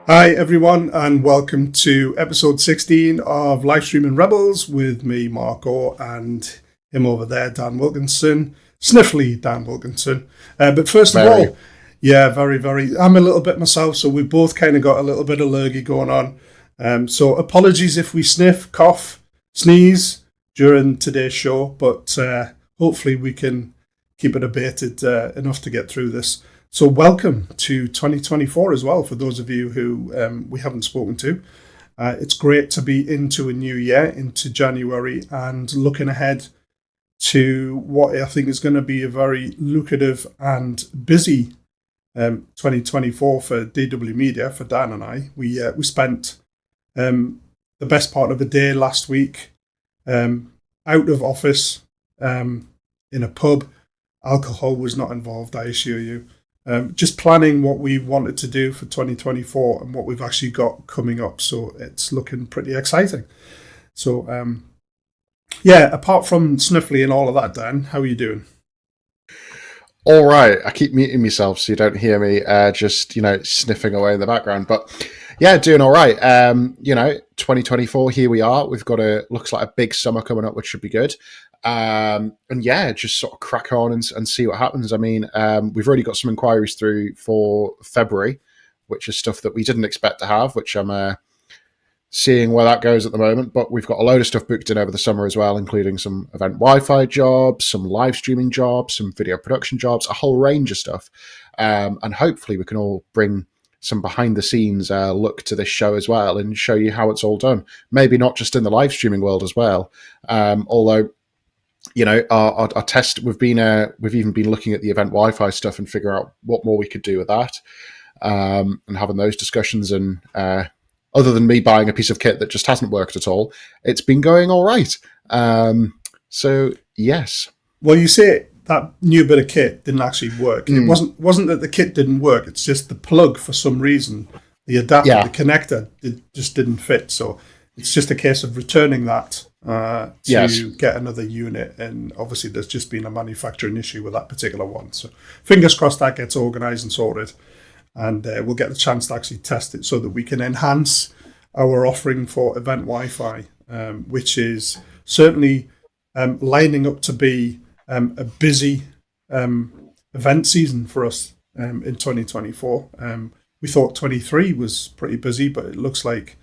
Hi everyone, and welcome to episode 16 of Livestreaming Rebels with me, Marco, and him over there, Dan Wilkinson, sniffly Dan Wilkinson. But first of all, very. I'm a little bit myself, so we've both kind of got a little bit of lurgy going on. So apologies if we sniff, cough, sneeze during today's show, but hopefully we can keep it abated enough to get through this. So welcome to 2024 as well, for those of you who we haven't spoken to. It's great to be into a new year, into January, and looking ahead to what I think is going to be a very lucrative and busy 2024 for DW Media, for Dan and I. We spent the best part of a day last week out of office in a pub. Alcohol was not involved, I assure you. Just planning what we wanted to do for 2024 and what we've actually got coming up. So it's looking pretty exciting. So, apart from sniffly and all of that, Dan, how are you doing? All right. I keep muting myself so you don't hear me just, sniffing away in the background. But yeah, doing all right. 2024, here we are. We've got looks like a big summer coming up, which should be good. Just sort of crack on and see what happens. I mean, we've already got some inquiries through for February, which is stuff that we didn't expect to have, which I'm seeing where that goes at the moment. But we've got a load of stuff booked in over the summer as well, including some event Wi-Fi jobs, some live streaming jobs, some video production jobs, a whole range of stuff. And hopefully we can all bring some behind the scenes look to this show as well and show you how it's all done. Maybe not just in the live streaming world as well. Although, our test, we've even been looking at the event Wi-Fi stuff and figure out what more we could do with that, and having those discussions. And other than me buying a piece of kit that just hasn't worked at all, it's been going all right. So yes. Well, you say that new bit of kit didn't actually work. It wasn't that the kit didn't work. It's just the plug, for some reason, the adapter, the connector, just didn't fit. So it's just a case of returning that to get another unit. And obviously there's just been a manufacturing issue with that particular one. So fingers crossed that gets organised and sorted. And we'll get the chance to actually test it so that we can enhance our offering for event Wi-Fi, which is certainly lining up to be a busy event season for us in 2024. We thought 23 was pretty busy, but it looks like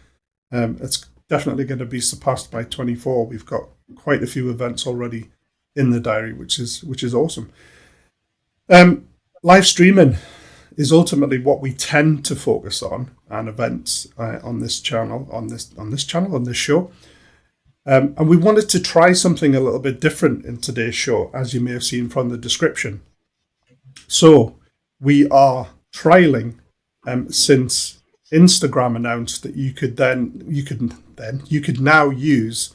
it's definitely going to be surpassed by 24. We've got quite a few events already in the diary, which is awesome. Live streaming is ultimately what we tend to focus on, and events on this channel, on this show. And we wanted to try something a little bit different in today's show, as you may have seen from the description. So we are trialing, since Instagram announced that you could now use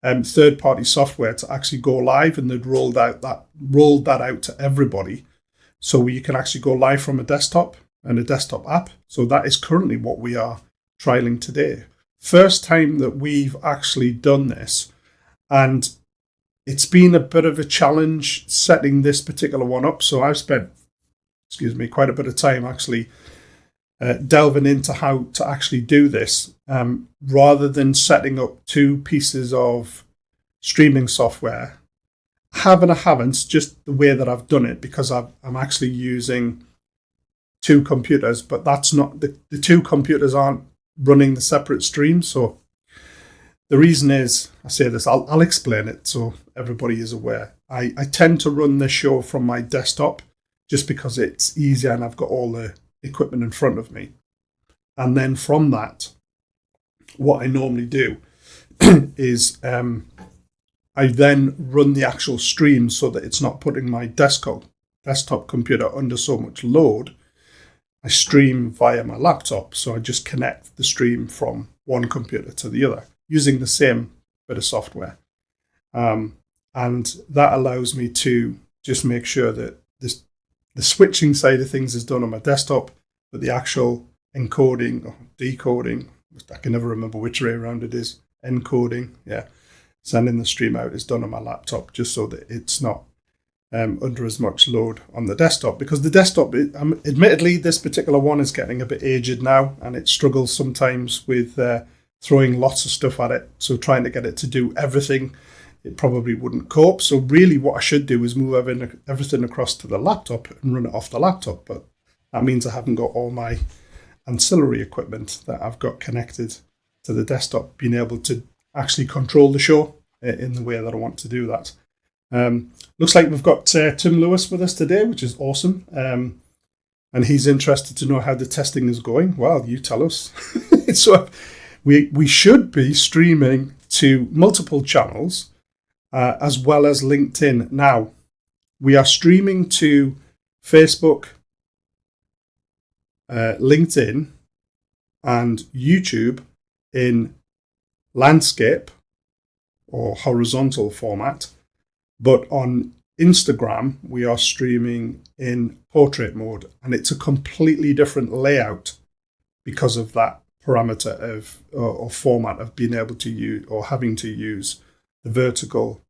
third-party software to actually go live, and they'd rolled that out to everybody, so you can actually go live from a desktop and a desktop app. So that is currently what we are trialing today. First time that we've actually done this, and it's been a bit of a challenge setting this particular one up. So I've spent, quite a bit of time actually delving into how to actually do this, rather than setting up two pieces of streaming software. Haven't, just the way that I've done it, because I'm actually using two computers, but that's not the two computers aren't running the separate streams. So the reason is, I say this, I'll explain it so everybody is aware. I tend to run this show from my desktop just because it's easier and I've got all the equipment in front of me. And then from that, what I normally do is I then run the actual stream so that it's not putting my desktop desktop computer under so much load, I stream via my laptop. So I just connect the stream from one computer to the other using the same bit of software. And that allows me to just make sure that the switching side of things is done on my desktop, but the actual encoding or decoding, I can never remember which way around it is, encoding, sending the stream out is done on my laptop, just so that it's not under as much load on the desktop. Because the desktop, admittedly, this particular one is getting a bit aged now, and it struggles sometimes with throwing lots of stuff at it. So trying to get it to do everything, it probably wouldn't cope. So really what I should do is move everything across to the laptop and run it off the laptop. But that means I haven't got all my ancillary equipment that I've got connected to the desktop, being able to actually control the show in the way that I want to do that. Looks like we've got Tim Lewis with us today, which is awesome. And he's interested to know how the testing is going. Well, you tell us. So we should be streaming to multiple channels as well as LinkedIn. Now, we are streaming to Facebook, LinkedIn, and YouTube in landscape or horizontal format. But on Instagram, we are streaming in portrait mode, and it's a completely different layout because of that parameter of or format of being able to use or having to use the vertical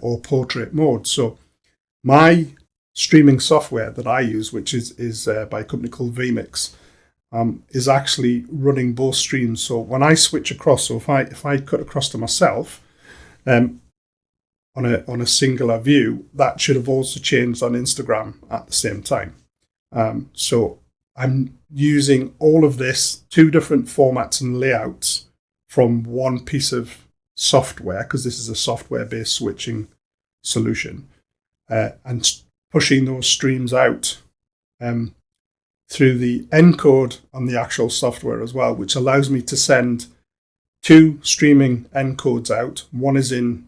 or portrait mode. So my streaming software that I use, which is by a company called vMix, is actually running both streams. So when I switch across, so if I cut across to myself on a singular view, that should have also changed on Instagram at the same time. So I'm using all of this, two different formats and layouts from one piece of software, because this is a software-based switching solution, and pushing those streams out through the encode on the actual software as well, which allows me to send two streaming encodes out. One is in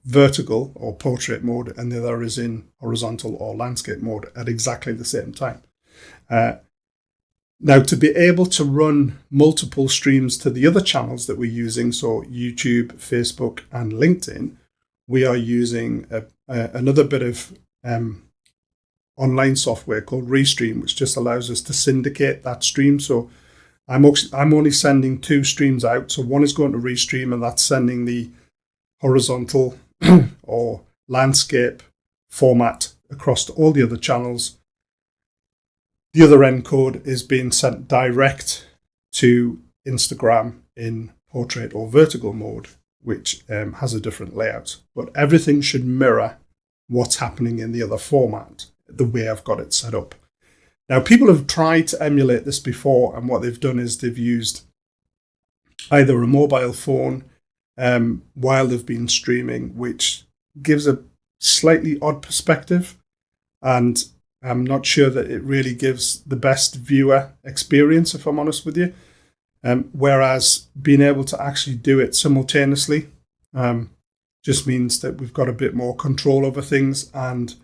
vertical or portrait mode, and the other is in horizontal or landscape mode at exactly the same time. Now, to be able to run multiple streams to the other channels that we're using, so YouTube, Facebook, and LinkedIn, we are using another bit of online software called Restream, which just allows us to syndicate that stream. So I'm only sending two streams out. So one is going to Restream, and that's sending the horizontal or landscape format across to all the other channels. The other encode is being sent direct to Instagram in portrait or vertical mode, which has a different layout. But everything should mirror what's happening in the other format, the way I've got it set up. Now, people have tried to emulate this before, and what they've done is they've used either a mobile phone while they've been streaming, which gives a slightly odd perspective, and I'm not sure that it really gives the best viewer experience, if I'm honest with you. Whereas being able to actually do it simultaneously just means that we've got a bit more control over things. And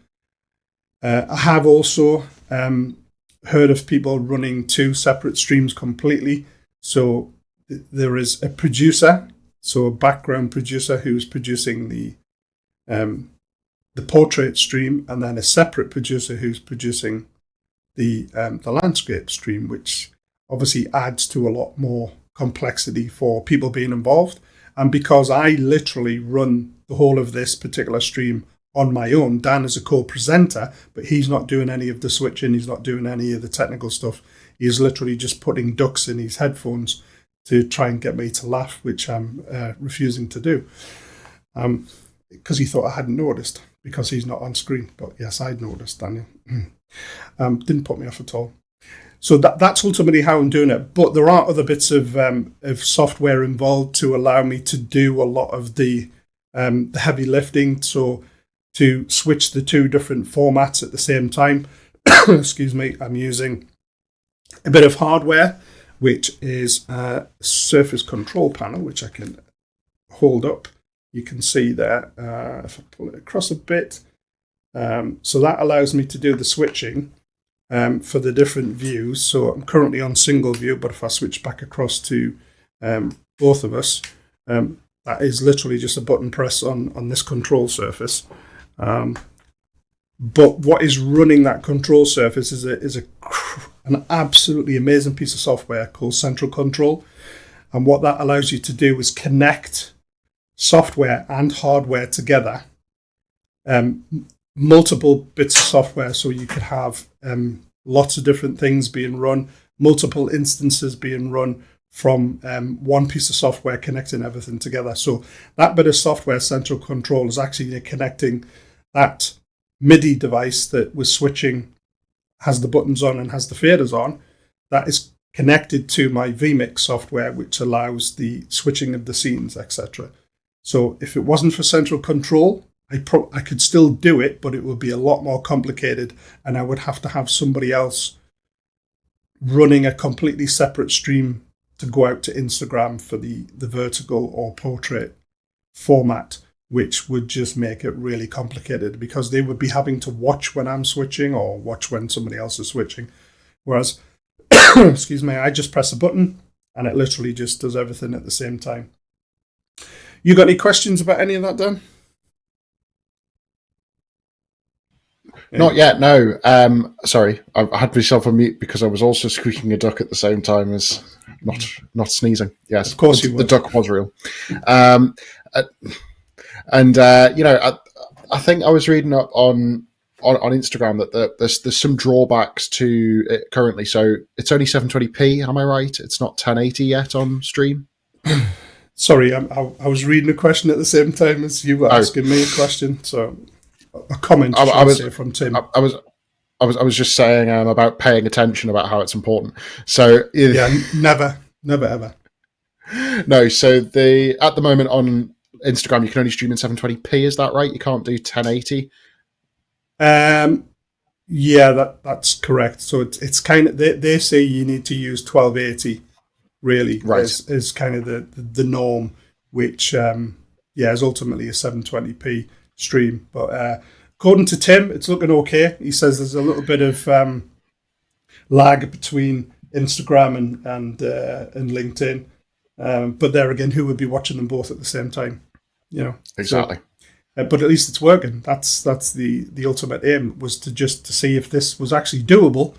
I have also heard of people running two separate streams completely. So there is a producer, so a background producer who's producing the portrait stream, and then a separate producer who's producing the landscape stream, which obviously adds to a lot more complexity for people being involved. And because I literally run the whole of this particular stream on my own, Dan is a co-presenter, but he's not doing any of the switching, he's not doing any of the technical stuff. He's literally just putting ducks in his headphones to try and get me to laugh, which I'm refusing to do. Because he thought I hadn't noticed, because he's not on screen. But yes, I'd noticed, Daniel. Didn't put me off at all. So that's ultimately how I'm doing it. But there are other bits of software involved to allow me to do a lot of the heavy lifting. So to switch the two different formats at the same time, excuse me, I'm using a bit of hardware, which is a surface control panel, which I can hold up. You can see there, if I pull it across a bit, So that allows me to do the switching for the different views. So I'm currently on single view, but if I switch back across to both of us, that is literally just a button press on this control surface. But what is running that control surface is an absolutely amazing piece of software called Central Control. And what that allows you to do is connect software and hardware together, multiple bits of software. So you could have lots of different things being run, multiple instances being run from one piece of software connecting everything together. So that bit of software, Central Control, is actually connecting that MIDI device that was switching, has the buttons on and has the faders on. That is connected to my vMix software, which allows the switching of the scenes, etc. So if it wasn't for Central Control, I could still do it, but it would be a lot more complicated, and I would have to have somebody else running a completely separate stream to go out to Instagram for the vertical or portrait format, which would just make it really complicated because they would be having to watch when I'm switching or watch when somebody else is switching. Whereas, excuse me, I just press a button and it literally just does everything at the same time. You got any questions about any of that, Dan? Yeah. Not yet, no. Sorry, I had myself on mute because I was also squeaking a duck at the same time as not sneezing. Yes, of course you would. The duck was real. I think I was reading up on Instagram that there's some drawbacks to it currently. So it's only 720p. Am I right? It's not 1080 yet on stream. Sorry, I was reading a question at the same time as you were asking me a question. So a comment from Tim. I was just saying about paying attention about how it's important. So yeah, never ever. No, so at the moment on Instagram you can only stream in 720p. Is that right? You can't do 1080. Yeah, that's correct. So it's kind of they say you need to use 1280. Really, right, is kind of the norm, which is ultimately a 720p stream. But according to Tim, it's looking okay. He says there's a little bit of lag between Instagram and LinkedIn, but there again, who would be watching them both at the same time? Exactly. So, but at least it's working. That's the ultimate aim, was to see if this was actually doable.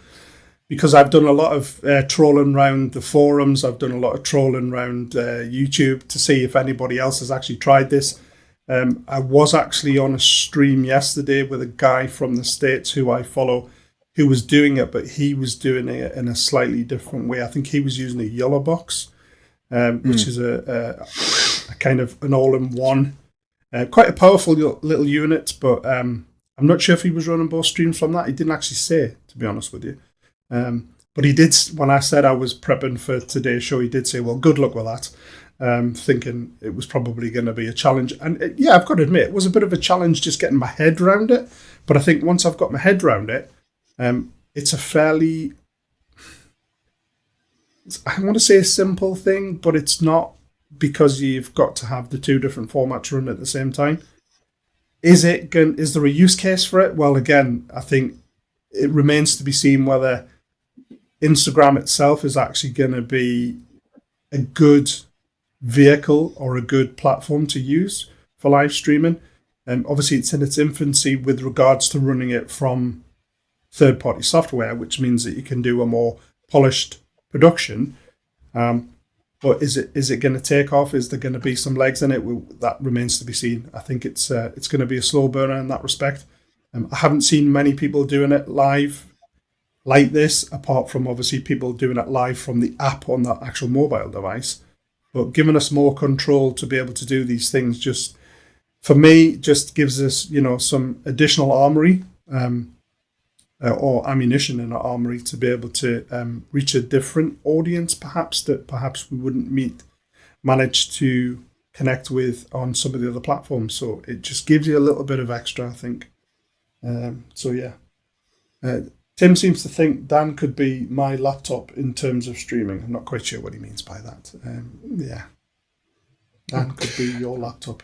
Because I've done a lot of trolling around the forums, I've done a lot of trolling around YouTube to see if anybody else has actually tried this. I was actually on a stream yesterday with a guy from the States who I follow who was doing it, but he was doing it in a slightly different way. I think he was using a yellow box, which is a kind of an all-in-one, quite a powerful little unit, but I'm not sure if he was running both streams from that. He didn't actually say, to be honest with you. But he did, when I said I was prepping for today's show, he did say, well, good luck with that, thinking it was probably going to be a challenge. And I've got to admit, it was a bit of a challenge just getting my head around it. But I think once I've got my head around it, it's a fairly, I want to say a simple thing, but it's not, because you've got to have the two different formats run at the same time. Is there a use case for it? Well, again, I think it remains to be seen whether Instagram itself is actually going to be a good vehicle or a good platform to use for live streaming. Obviously, it's in its infancy with regards to running it from third-party software, which means that you can do a more polished production. But is it going to take off? Is there going to be some legs in it? That remains to be seen. I think it's going to be a slow burner in that respect. I haven't seen many people doing it live like this, apart from obviously people doing it live from the app on that actual mobile device. But giving us more control to be able to do these things, just for me, just gives us, some additional armory or ammunition in our armory to be able to reach a different audience, perhaps we wouldn't manage to connect with on some of the other platforms. So it just gives you a little bit of extra, I think. Tim seems to think Dan could be my laptop in terms of streaming. I'm not quite sure what he means by that. Dan could be your laptop.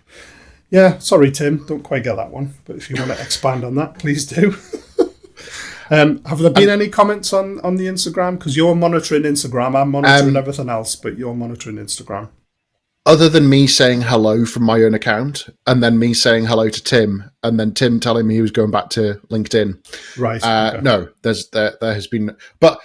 Yeah, sorry, Tim, don't quite get that one. But if you want to expand on that, please do. Have there been any comments on the Instagram? Because you're monitoring Instagram. I'm monitoring everything else, but you're monitoring Instagram. Other than me saying hello from my own account, and then me saying hello to Tim, and then Tim telling me he was going back to LinkedIn. Right. Okay. No, there has been, but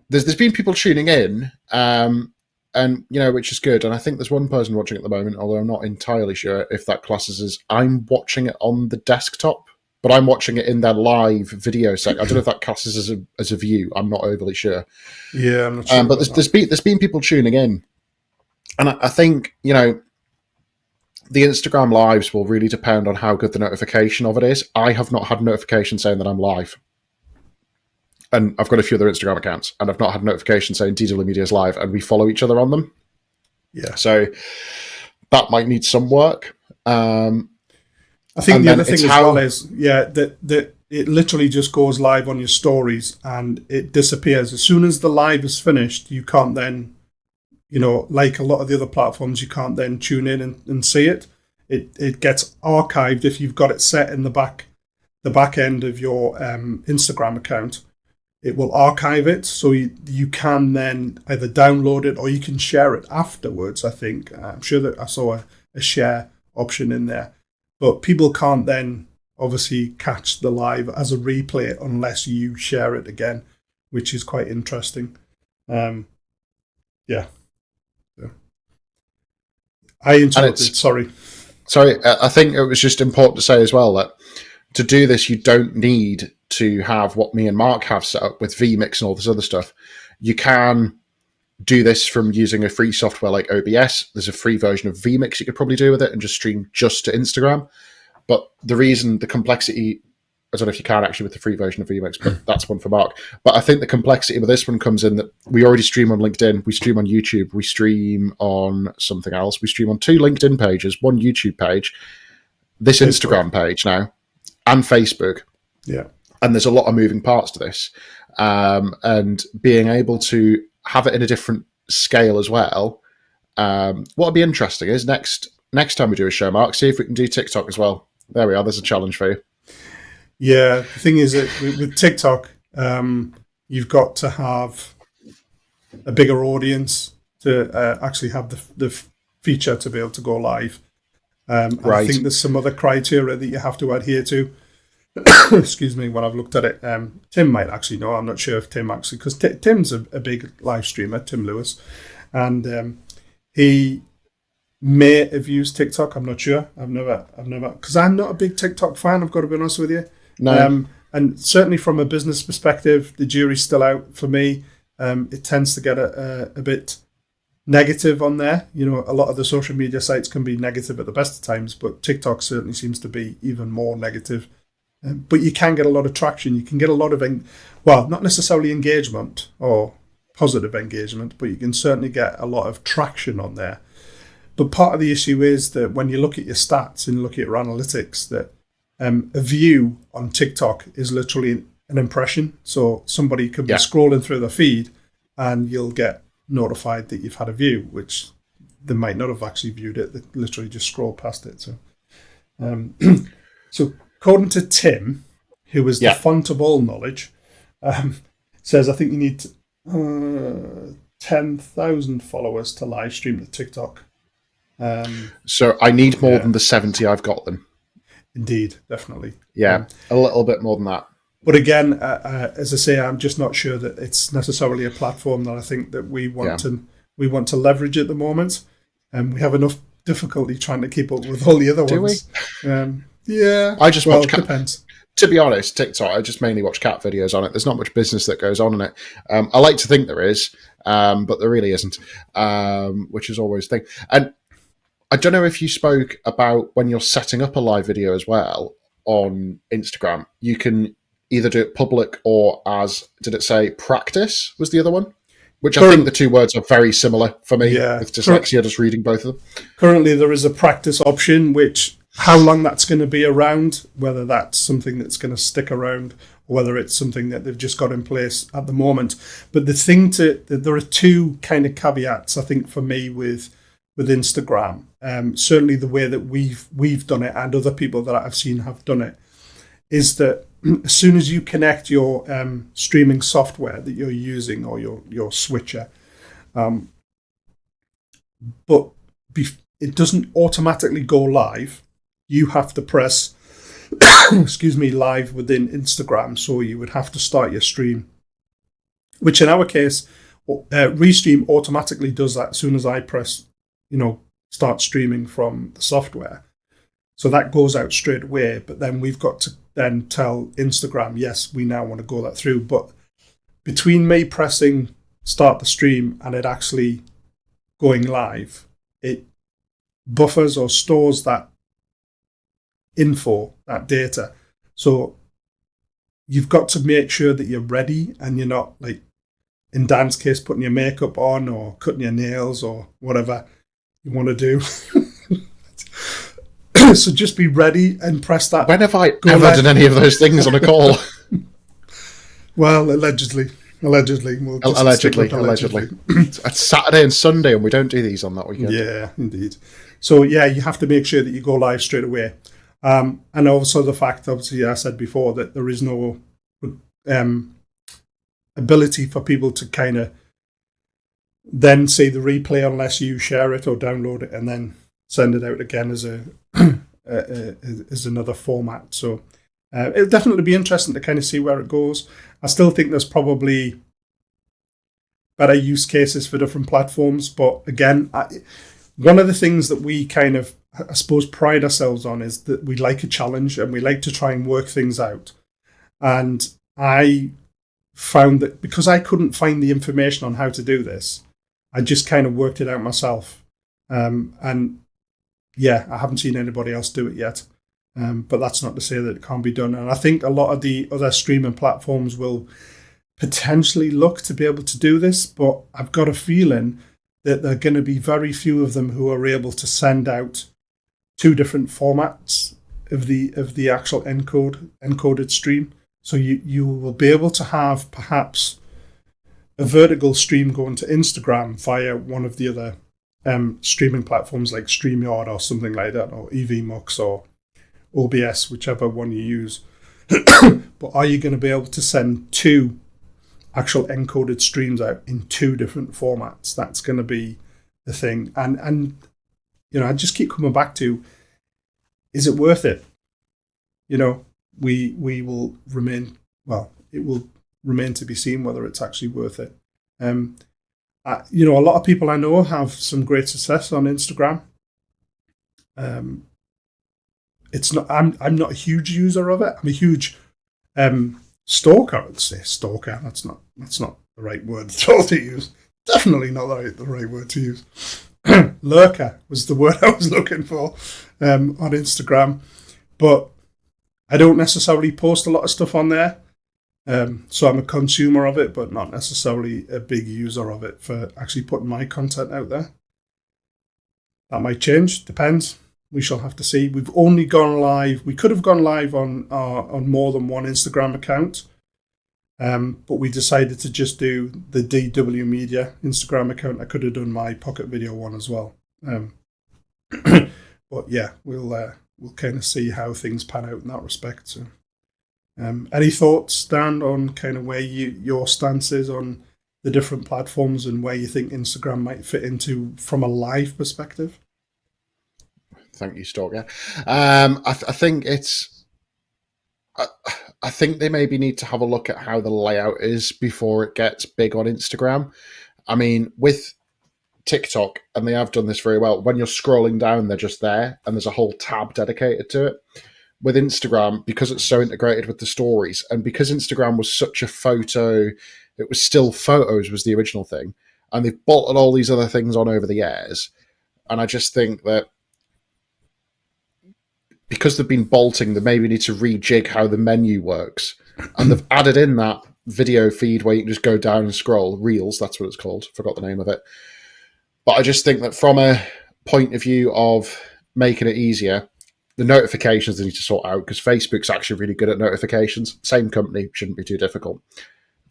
there's been people tuning in, and which is good. And I think there's one person watching at the moment, although I'm not entirely sure if that classes as I'm watching it on the desktop, but I'm watching it in their live video set. I don't know if that classes as a view. I'm not overly sure. Yeah, I'm not sure. But there's been people tuning in. And I think, the Instagram lives will really depend on how good the notification of it is. I have not had a notification saying that I'm live. And I've got a few other Instagram accounts, and I've not had a notification saying DW Media is live, and we follow each other on them. Yeah. So that might need some work. I think the other thing as well is, that it literally just goes live on your stories and it disappears. As soon as the live is finished, you can't then... like a lot of the other platforms, you can't then tune in and see it. It gets archived if you've got it set in the back end of your Instagram account. It will archive it, so you can then either download it or you can share it afterwards. I think I'm sure that I saw a share option in there, but people can't then obviously catch the live as a replay unless you share it again, which is quite interesting. Yeah. I interrupted. Sorry. I think it was just important to say as well that to do this, you don't need to have what me and Mark have set up with vMix and all this other stuff. You can do this from using a free software like OBS. There's a free version of vMix you could probably do with it and just stream just to Instagram. But the complexity, I don't know if you can actually with the free version of vMix, but that's one for Mark. But I think the complexity with this one comes in that we already stream on LinkedIn, we stream on YouTube, we stream on something else. We stream on 2 LinkedIn pages, 1 YouTube page, this Instagram page now, and Facebook. Yeah. And there's a lot of moving parts to this. And being able to have it in a different scale as well. What'll be interesting is next time we do a show, Mark, see if we can do TikTok as well. There we are. There's a challenge for you. Yeah, the thing is that with TikTok, you've got to have a bigger audience to actually have the feature to be able to go live. Right. I think there's some other criteria that you have to adhere to. Excuse me, when I've looked at it. Tim might actually know. I'm not sure if Tim actually, because Tim's a big live streamer, Tim Lewis, and he may have used TikTok. I'm not sure. I've never, because I'm not a big TikTok fan. I've got to be honest with you. No. And certainly from a business perspective, the jury's still out for me. It tends to get a bit negative on there. A lot of the social media sites can be negative at the best of times, but TikTok certainly seems to be even more negative. But you can get a lot of traction. You can get a lot of, not necessarily engagement or positive engagement, but you can certainly get a lot of traction on there. But part of the issue is that when you look at your stats and look at your analytics, that a view on TikTok is literally an impression. So somebody could be scrolling through the feed and you'll get notified that you've had a view, which they might not have actually viewed it. They literally just scroll past it. So, so according to Tim, who is the font of all knowledge, says, I think you need 10,000 followers to live stream to TikTok. So I need more than the 70 I've got them. Indeed, definitely. Yeah, a little bit more than that. But again, as I say, I'm just not sure that it's necessarily a platform that I think that we want to leverage at the moment. And we have enough difficulty trying to keep up with all the other ones. Do we? I just watch cat. Depends. To be honest, TikTok, I just mainly watch cat videos on it. There's not much business that goes on in it. I like to think there is, but there really isn't, which is always the thing. And I don't know if you spoke about when you're setting up a live video as well on Instagram, you can either do it public or as, did it say practice was the other one? Which I think the two words are very similar for me with dyslexia, just reading both of them. Currently, there is a practice option, which how long that's going to be around, whether that's something that's going to stick around or whether it's something that they've just got in place at the moment. But there are two kind of caveats, I think, for me with with Instagram. Certainly the way that we've done it, and other people that I've seen have done it, is that as soon as you connect your streaming software that you're using, or your switcher, but it doesn't automatically go live. You have to press excuse me, live within Instagram. So you would have to start your stream, which in our case, Restream automatically does that as soon as I press, start streaming from the software. So that goes out straight away. But then we've got to then tell Instagram, yes, we now want to go that through. But between me pressing start the stream and it actually going live, it buffers or stores that info, that data. So you've got to make sure that you're ready and you're not, like in Dan's case, putting your makeup on or cutting your nails or whatever you want to do. So just be ready and press that. When have I ever done any of those things on a call? Well, allegedly. We'll allegedly. It's Saturday and Sunday and we don't do these on that weekend. Yeah, indeed. So yeah, you have to make sure that you go live straight away. And also the fact, obviously, I said before, that there is no ability for people to kind of then see the replay unless you share it or download it and then send it out again as as another format. So it'll definitely be interesting to kind of see where it goes. I still think there's probably better use cases for different platforms, but again, one of the things that we kind of, I suppose, pride ourselves on is that we like a challenge and we like to try and work things out. And I found that because I couldn't find the information on how to do this, I just kind of worked it out myself. And yeah, I haven't seen anybody else do it yet. But that's not to say that it can't be done. And I think a lot of the other streaming platforms will potentially look to be able to do this, but I've got a feeling that there are going to be very few of them who are able to send out two different formats of the actual encoded stream. So you will be able to have perhaps a vertical stream going to Instagram via one of the other streaming platforms like StreamYard or something like that, or vMix or OBS, whichever one you use. But are you going to be able to send two actual encoded streams out in two different formats? That's going to be the thing. And I just keep coming back to, is it worth it? We will remain, well, it will remain to be seen whether it's actually worth it. A lot of people I know have some great success on Instagram. It's not. I'm not a huge user of it. I'm a huge stalker. I'd say stalker. That's not the right word to use. Definitely not the right word to use. Lurker was the word I was looking for on Instagram, but I don't necessarily post a lot of stuff on there. So I'm a consumer of it, but not necessarily a big user of it for actually putting my content out there. That might change. Depends. We shall have to see. We've only gone live. We could have gone live on more than one Instagram account, but we decided to just do the DW Media Instagram account. I could have done my Pocket Video one as well. But yeah, we'll kind of see how things pan out in that respect. So, any thoughts, Dan, on kind of where your stance is on the different platforms and where you think Instagram might fit into from a live perspective? Thank you, Stalker. I think it's. I think they maybe need to have a look at how the layout is before it gets big on Instagram. I mean, with TikTok, and they have done this very well, when you're scrolling down, they're just there, and there's a whole tab dedicated to it. With Instagram, because it's so integrated with the stories, and because Instagram was such a photo, it was still photos was the original thing, and they've bolted all these other things on over the years. And I just think that because they've been bolting, they maybe need to rejig how the menu works. And they've added in that video feed where you can just go down and scroll. Reels, that's what it's called. Forgot the name of it. But I just think that from a point of view of making it easier, the notifications they need to sort out, because Facebook's actually really good at notifications. Same company, shouldn't be too difficult.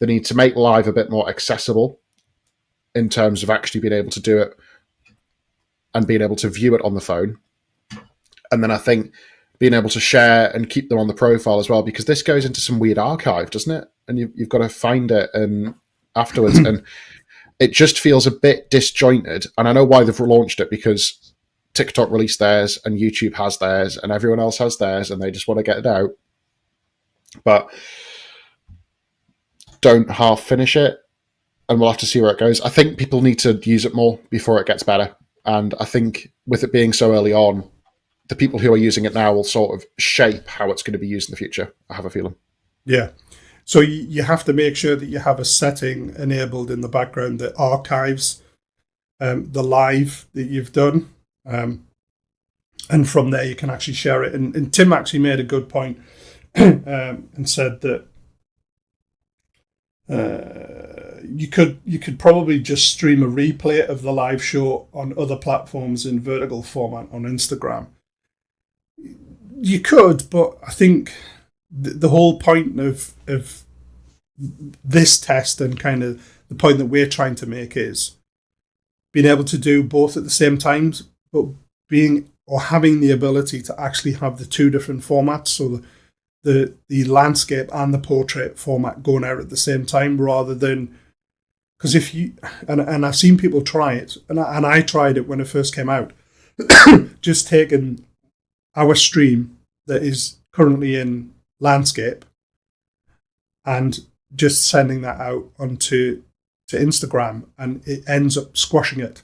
They need to make live a bit more accessible in terms of actually being able to do it and being able to view it on the phone. And then I think being able to share and keep them on the profile as well, because this goes into some weird archive, doesn't it? And you've got to find it and afterwards. And it just feels a bit disjointed. And I know why they've launched it, because TikTok released theirs and YouTube has theirs and everyone else has theirs, and they just want to get it out. But don't half finish it, and we'll have to see where it goes. I think people need to use it more before it gets better. And I think with it being so early on, the people who are using it now will sort of shape how it's going to be used in the future, I have a feeling. Yeah. So you have to make sure that you have a setting enabled in the background that archives the live that you've done. And from there, you can actually share it. And Tim actually made a good point and said that you could probably just stream a replay of the live show on other platforms in vertical format on Instagram. You could, but I think the whole point of this test, and kind of the point that we're trying to make, is being able to do both at the same time, but having the ability to actually have the two different formats, so the landscape and the portrait format going out at the same time, rather than, because if you and I've seen people try it, and I tried it when it first came out, just taking our stream that is currently in landscape and just sending that out onto Instagram, and it ends up squashing it,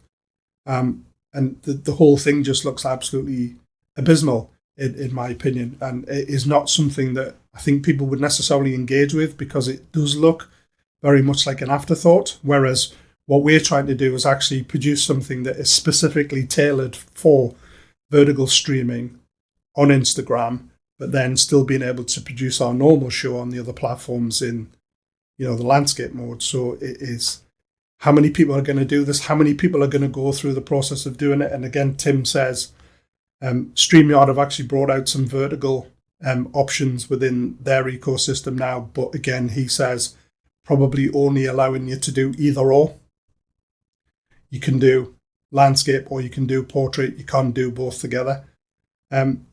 and the whole thing just looks absolutely abysmal in my opinion, and it is not something that I think people would necessarily engage with, because it does look very much like an afterthought, whereas what we're trying to do is actually produce something that is specifically tailored for vertical streaming on Instagram, but then still being able to produce our normal show on the other platforms in, the landscape mode. So it is, how many people are going to do this? How many people are going to go through the process of doing it? And again, Tim says StreamYard have actually brought out some vertical options within their ecosystem now. But again, he says probably only allowing you to do either or. You can do landscape or you can do portrait. You can't do both together.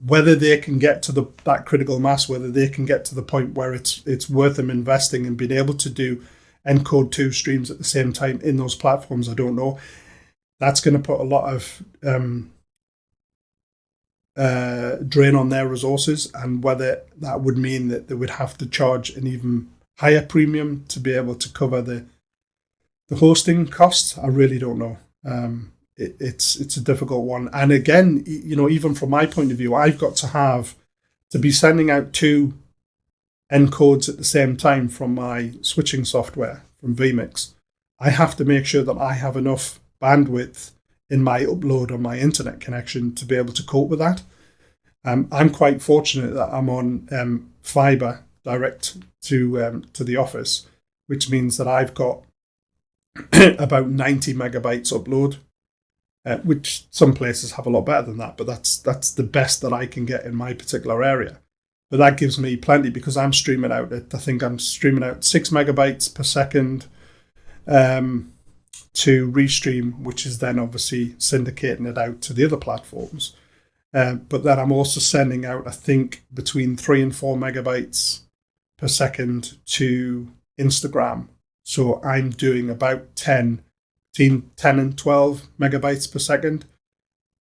Whether they can get to that critical mass, whether they can get to the point where it's worth them investing and being able to do encode 2 streams at the same time in those platforms, I don't know. That's going to put a lot of drain on their resources, and whether that would mean that they would have to charge an even higher premium to be able to cover the hosting costs, I really don't know. It's a difficult one. And again, even from my point of view, I've got to be sending out 2 encodes at the same time from my switching software, from vMix. I have to make sure that I have enough bandwidth in my upload on my internet connection to be able to cope with that. I'm quite fortunate that I'm on fiber direct to the office, which means that I've got about 90 megabytes upload, which some places have a lot better than that, but that's the best that I can get in my particular area. But that gives me plenty, because I'm streaming out at, I think I'm streaming out 6 megabytes per second to Restream, which is then obviously syndicating it out to the other platforms. But then I'm also sending out, I think, between 3 and 4 megabytes per second to Instagram. So I'm doing about 10 and 12 megabytes per second.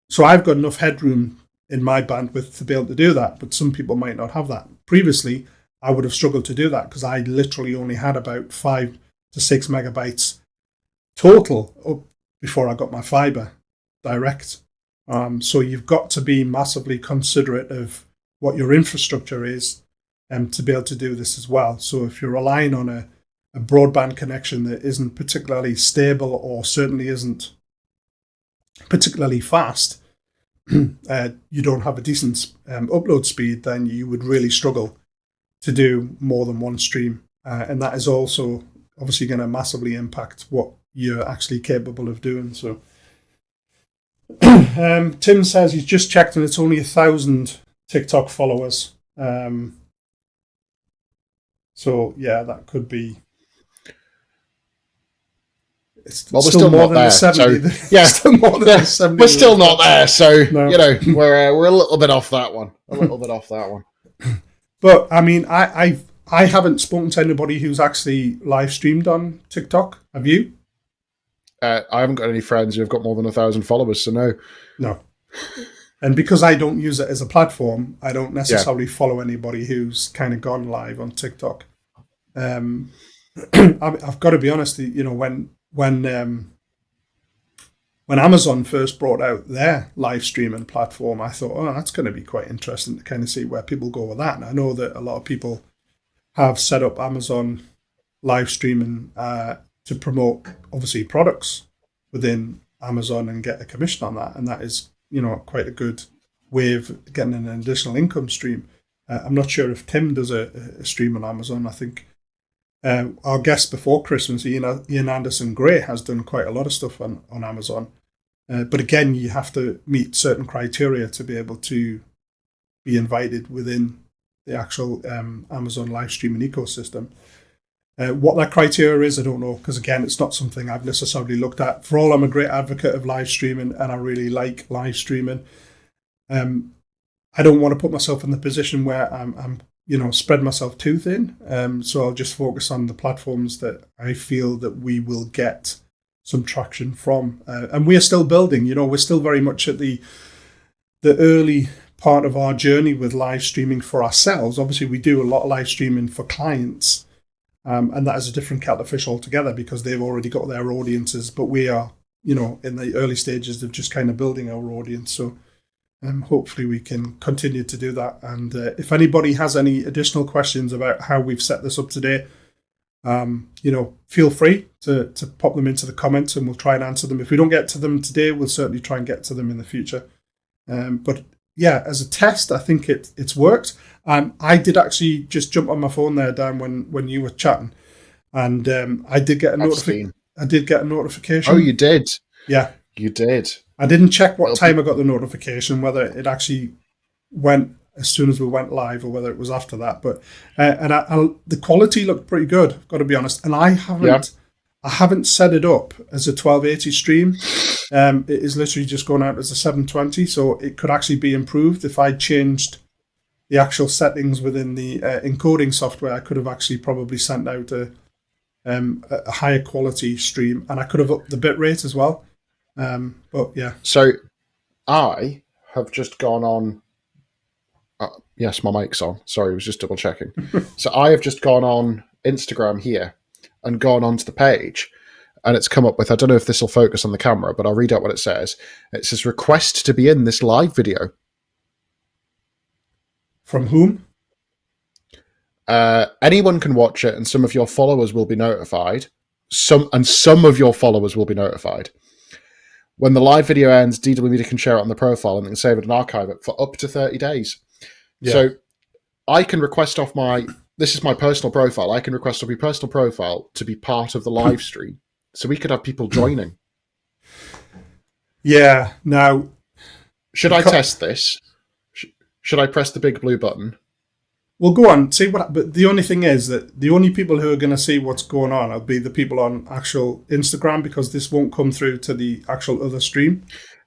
So I've got enough headroom in my bandwidth to be able to do that, but some people might not have that. Previously, I would have struggled to do that because I literally only had about 5 to 6 megabytes total up before I got my fiber direct. So you've got to be massively considerate of what your infrastructure is to be able to do this as well. So if you're relying on a broadband connection that isn't particularly stable, or certainly isn't particularly fast, you don't have a decent upload speed, then you would really struggle to do more than one stream. And that is also obviously going to massively impact what you're actually capable of doing. So Tim says he's just checked and it's only 1,000 TikTok followers. So yeah, that could be. It's Well, we're still still more not than there. the 70. So, yeah, Still more than the 70. we're still not there. So, No. we're a little bit off that one. A little bit off that one. But I mean, I haven't spoken to anybody who's actually live streamed on TikTok. Have you? I haven't got any friends who've got more than 1,000 followers, so no. No. And because I don't use it as a platform, I don't necessarily follow anybody who's kind of gone live on TikTok. I've got to be honest. When Amazon first brought out their live streaming platform, I thought, oh, that's going to be quite interesting to kind of see where people go with that. And I know that a lot of people have set up Amazon live streaming to promote, obviously, products within Amazon and get a commission on that. And that is, quite a good way of getting an additional income stream. I'm not sure if Tim does a stream on Amazon. I think our guest before Christmas, Ian Anderson Gray, has done quite a lot of stuff on Amazon. But again, you have to meet certain criteria to be able to be invited within the actual Amazon live streaming ecosystem. What that criteria is, I don't know, because again, it's not something I've necessarily looked at. For all, I'm a great advocate of live streaming, and I really like live streaming. I don't want to put myself in the position where I'm spread myself too thin. So I'll just focus on the platforms that I feel that we will get some traction from. And we are still building. We're still very much at the early part of our journey with live streaming for ourselves. Obviously, we do a lot of live streaming for clients. And that is a different kettle of fish altogether because they've already got their audiences, but we are, in the early stages of just kind of building our audience. So hopefully we can continue to do that. And if anybody has any additional questions about how we've set this up today, feel free to pop them into the comments and we'll try and answer them. If we don't get to them today, we'll certainly try and get to them in the future. But yeah, as a test, I think it's worked. I did actually just jump on my phone there, Dan, when you were chatting, and I did get a notification. I did get a notification. Oh, you did? Yeah, you did. I didn't check what time I got the notification, whether it actually went as soon as we went live or whether it was after that. But the quality looked pretty good. I've got to be honest, and I haven't set it up as a 1280 stream. It is literally just going out as a 720, so it could actually be improved if I changed the actual settings within the encoding software. I could have actually probably sent out a higher quality stream, and I could have upped the bit rate as well. But yeah. So I have just gone on. Yes, my mic's on. Sorry, I was just double checking. So I have just gone on Instagram here and gone onto the page, and it's come up with, I don't know if this will focus on the camera, but I'll read out what it says. It says, request to be in this live video. From whom? Anyone can watch it, and some of your followers will be notified. Some of your followers will be notified. When the live video ends, DW Media can share it on the profile and they can save it and archive it for up to 30 days. Yeah. So I can request off this is my personal profile. I can request off your personal profile to be part of the live stream. So we could have people joining. Yeah. Now, should I test this? Should I press the big blue button? Well, go on. See what. But the only thing is that the only people who are going to see what's going on will be the people on actual Instagram, because this won't come through to the actual other stream.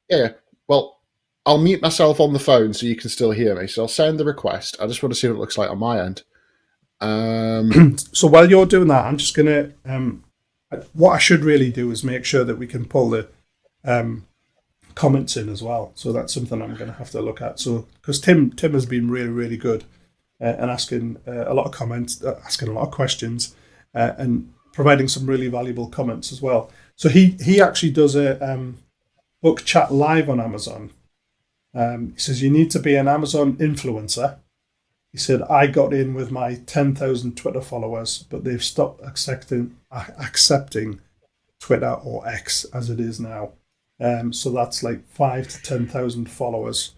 Yeah. Well, I'll mute myself on the phone so you can still hear me. So I'll send the request. I just want to see what it looks like on my end. So while you're doing that, I'm just going to. What I should really do is make sure that we can pull the comments in as well. So that's something I'm going to have to look at. So because Tim has been really, really good and asking a lot of comments, asking a lot of questions, and providing some really valuable comments as well. So he actually does a book chat live on Amazon. He says you need to be an Amazon influencer. He said, I got in with my 10,000 Twitter followers, but they've stopped accepting Twitter or X as it is now. So that's like 5 to 10,000 followers.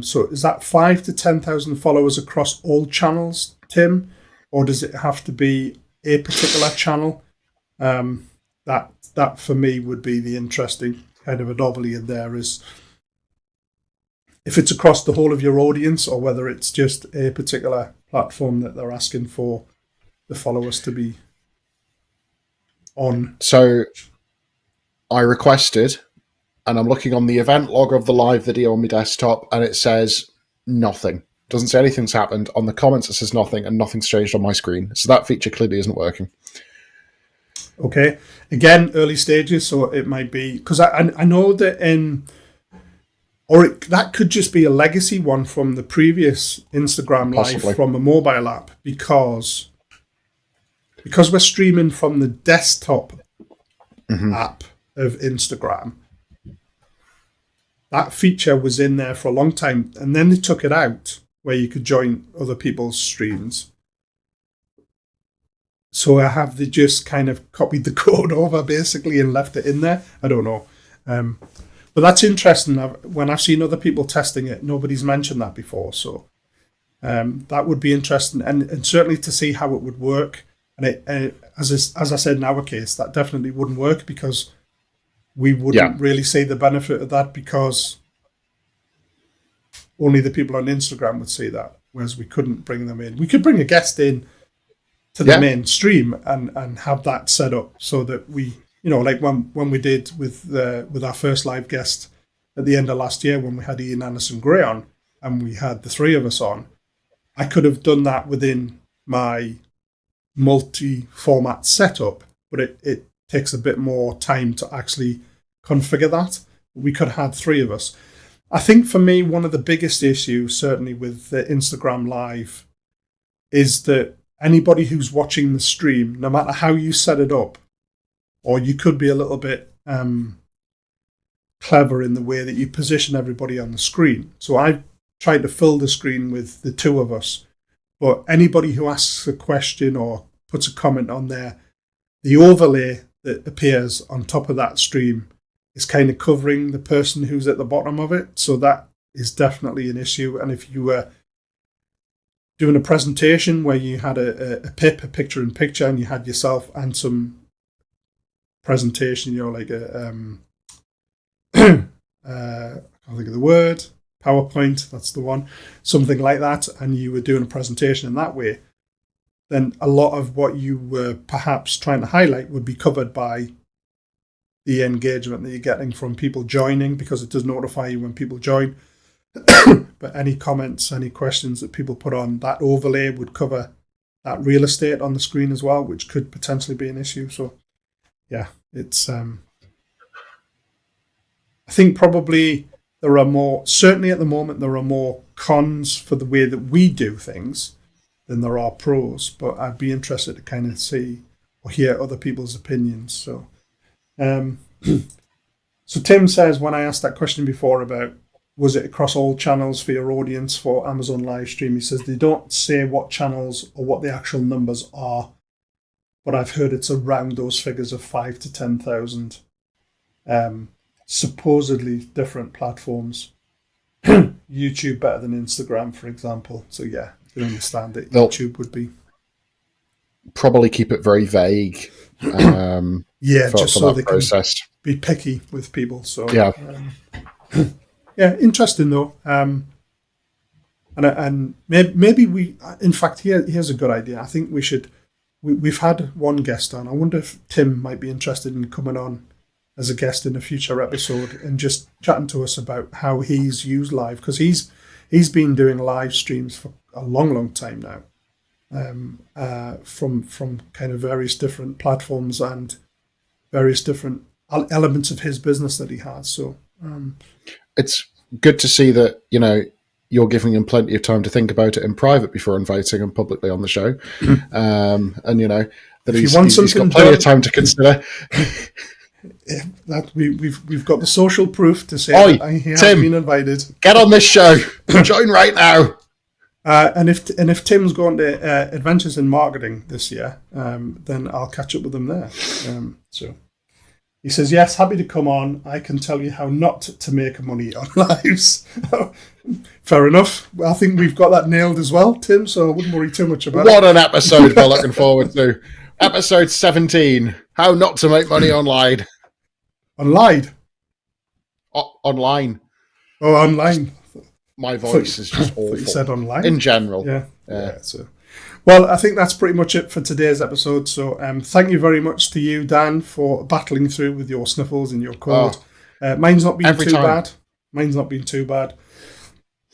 So is that 5 to 10,000 followers across all channels, Tim? Or does it have to be a particular channel? That for me would be the interesting kind of anomaly in there, is if it's across the whole of your audience or whether it's just a particular platform that they're asking for the followers to be on. So I requested, and I'm looking on the event log of the live video on my desktop, and it says nothing. Doesn't say anything's happened. On the comments, it says nothing, and nothing's changed on my screen. So that feature clearly isn't working. Okay. Again, early stages, so it might be... Because I know that that could just be a legacy one from the previous Instagram Live Possibly. from a mobile app, because we're streaming from the desktop app of Instagram. That feature was in there for a long time, and then they took it out where you could join other people's streams. So have they just kind of copied the code over basically and left it in there? I don't know. But that's interesting. When I've seen other people testing it, nobody's mentioned that before. So that would be interesting, and certainly to see how it would work. And as I said, in our case, that definitely wouldn't work because we wouldn't really see the benefit of that, because only the people on Instagram would see that, whereas we couldn't bring them in. We could bring a guest in to the main stream and have that set up so that we, like when we did with our first live guest at the end of last year, when we had Ian Anderson Gray on and we had the three of us on, I could have done that within my multi-format setup, but it takes a bit more time to actually configure that. We could have had three of us. I think for me, one of the biggest issues, certainly with the Instagram Live, is that anybody who's watching the stream, no matter how you set it up, or you could be a little bit clever in the way that you position everybody on the screen. So I've tried to fill the screen with the two of us, but anybody who asks a question or puts a comment on there, the overlay that appears on top of that stream is kind of covering the person who's at the bottom of it. So that is definitely an issue. And if you were doing a presentation where you had a picture-in-picture, and you had yourself and some presentation, like a I can't think of the word, PowerPoint, that's the one, something like that, and you were doing a presentation in that way, then a lot of what you were perhaps trying to highlight would be covered by the engagement that you're getting from people joining, because it does notify you when people join. But any comments, any questions that people put on, that overlay would cover that real estate on the screen as well, which could potentially be an issue. So yeah, it's I think probably there are more, certainly at the moment, there are more cons for the way that we do things than there are pros, but I'd be interested to kind of see or hear other people's opinions. So so Tim says, when I asked that question before about was it across all channels for your audience for Amazon live stream, he says they don't say what channels or what the actual numbers are, but I've heard it's around those figures of 5 to 10,000. Supposedly different platforms. YouTube better than Instagram, for example. So yeah, you can understand that YouTube would be probably keep it very vague. Just so they process. Can be picky with people. So yeah, yeah, interesting though. And maybe we, in fact, here's a good idea. I think we should. We've had one guest on. I wonder if Tim might be interested in coming on as a guest in a future episode and just chatting to us about how he's used live, because he's been doing live streams for a long time now, from kind of various different platforms and various different elements of his business that he has. So it's good to see that you're giving him plenty of time to think about it in private before inviting him publicly on the show, and that he's got plenty of time to consider. That we've got the social proof to say that he has been invited. Get on this show. Join right now. And if Tim's going to Adventures in Marketing this year, then I'll catch up with him there. So he says, yes, happy to come on. I can tell you how not to make money on lives. Fair enough. I think we've got that nailed as well, Tim, so I wouldn't worry too much about it. What an episode we're looking forward to. Episode 17, how not to make money online. Online? Online. Oh, online. My voice is just awful. You said online? In general. Yeah. So, Well, I think that's pretty much it for today's episode. So thank you very much to you, Dan, for battling through with your sniffles and your cold. Mine's not been too bad. Mine's not been too bad.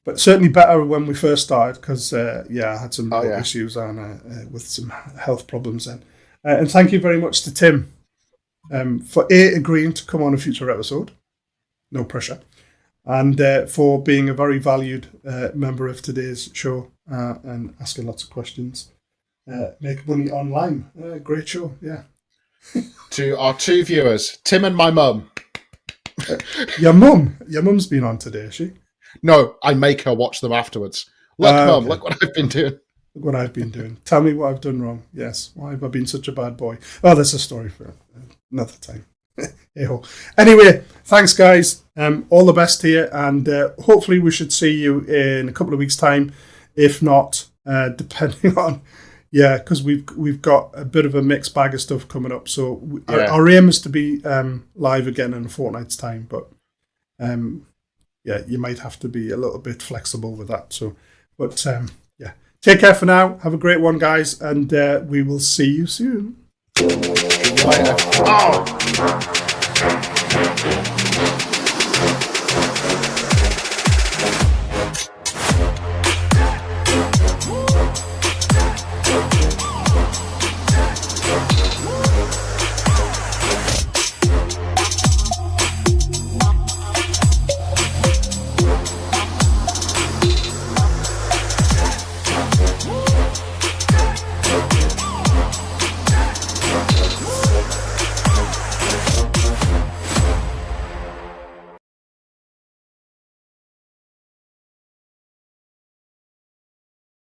But certainly better when we first started because, I had some issues and with some health problems then. And thank you very much to Tim for agreeing to come on a future episode. No pressure. And for being a very valued member of today's show and asking lots of questions. Make money online. Great show, yeah. To our 2 viewers, Tim and my mum. Your mum's been on today, has she? No, I make her watch them afterwards. Look, Mum, look what I've been doing. Look what I've been doing. Tell me what I've done wrong. Yes, why have I been such a bad boy? Oh, that's a story for another time. Hey-ho. Anyway, thanks, guys. All the best to you, and hopefully we should see you in a couple of weeks' time. If not, depending on, because we've got a bit of a mixed bag of stuff coming up. So our aim is to be live again in a fortnight's time, but you might have to be a little bit flexible with that. So, but take care for now. Have a great one, guys, and we will see you soon. Later. Oh.